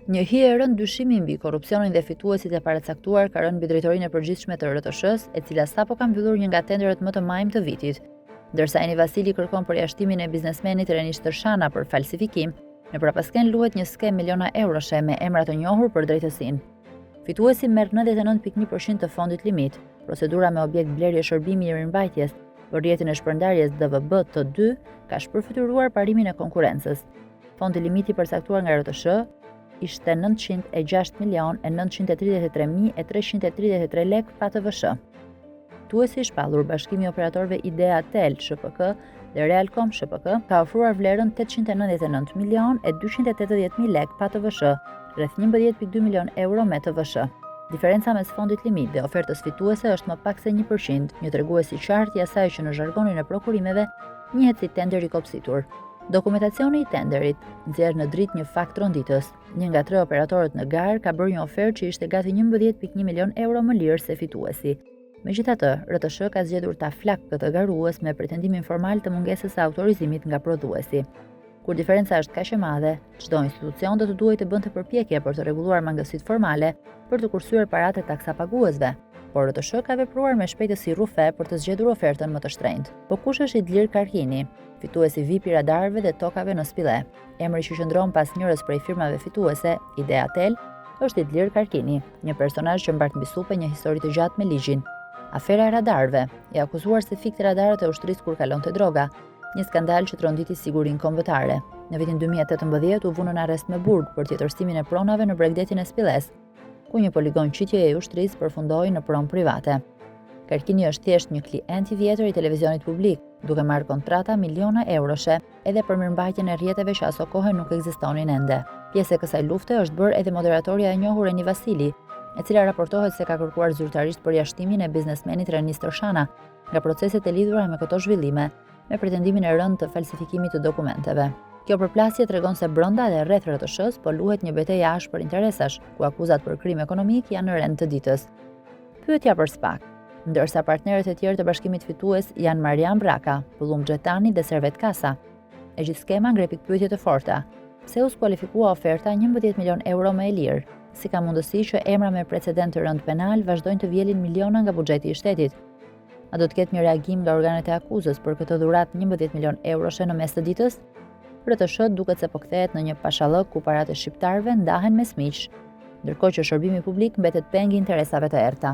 Një hije e rënd dyshimi mbi korrupsionin dhe fituesit e paracaktuar ka rënë mbi drejtorinë e përgjithshme të RTS-s, e cila sapo ka mbyllur një nga tenderet më të majm të vitit. Ndërsa Eni Vasili kërkon përjashtimin e biznesmenit Renish Tërshana për falsifikim, në prapasken luhet një skem miliona euroshe me emra të njohur për drejtësinë. Fituesi merr 99.1% të fondit limit. Procedura me objekt blerje shërbimi i mirëmbajtjes për rrjetin e shpërndarjes DVB të 2 ka shpërfytyruar parimin e konkurrencës. Fondi limiti përcaktuar nga RTS ishte 900.933.333 lek PATVSH. Fituesi i shpallur Bashkimi i Operatorëve Idea Tel SHPK dhe Realcom SHPK ka ofruar vlerën 899.280.000 lek PATVSH, rreth 11.2 milion euro me TVSH. Diferenca mes fondit limit dhe ofertës fituese është më pak se 1%, një tregues i qartë i asaj që në zhargonin e prokurimeve njihet si tender i kopsitur. Dokumentacioni i tenderit nxjerr në dritë një fakt ronditës. Një nga 3 operatorët në garë ka bërë një ofertë që ishte gati 11.1 milion euro më lirë se fituesi. Megjithatë, RTS ka zgjedhur ta flak këtë garues me pretendimin formal të mungesës së autorizimit nga prodhuesi. Kur diferenca është kaq e madhe, çdo institucion do të duhet të bënte përpjekje për të rregulluar mangësitë formale për të kursyer paratë e taksapaguesve. Por RTS ka vepruar me shpejtësi rrufe për të zgjedhur ofertën më të shtrenjtë. Po kush është Idlir Karkini, fituesi VIP i radarëve dhe tokave në Spille? Emri që qëndron pas njërës prej firmave fituese, Idea Tel, është Idlir Karkini, një personazh që mbart mbi supe një histori të gjatë me ligjin. Afera e radarëve, i akuzuar se fikti radarët e ushtrisë kur kalonte droga, një skandal që tronditi sigurinë kombëtare. Në vitin 2018 u vënë në arrest me burg për tjetërsimin e pronave në bregdetin e Spilles, ku një poligon qitjeje e ushtrisë përfundoi në pronë private. Karkini është thjesht një klient i vjetër i televizionit publik, duke marrë kontrata miliona euroshe edhe për mirëmbajtjen e rrjeteve që aso kohë nuk ekzistonin ende. Pjesë e kësaj lufte është bërë edhe moderatoria e njohur Eni Vasili, e cila raportohet se ka kërkuar zyrtarisht përjashtimin e biznesmenit Renis Tërshana nga proceset e lidhura me këto zhvillime, me pretendimin e rënd të falsifikimit të dokumenteve. Kjo përplasje tregon se brenda dhe rreth RTS-s po luhet një betejë ashpër interesash, ku akuzat për krim ekonomik janë në rend të ditës. Pyetja për SPAK. Ndërsa partnerët e tjerë të bashkimit fitues janë Marian Braka, Pullum Xhetani dhe Servet Kasa. E gjithë skema ngre pikpyetje të forta. Pse u skualifikua oferta 11 milion euro më e lirë? Si ka mundësi që emra me precedent të rënd penal vazhdojnë të vjelin miliona nga buxheti i shtetit? A do të ketë një reagim nga organet e akuzës për këtë dhuratë 11 milion euroshe në mes të ditës? RTS duket se po kthehet në një pashallëk ku paratë e shqiptarëve ndahen mes miq, ndërkohë që shërbimi publik mbetet peng i interesave të errta.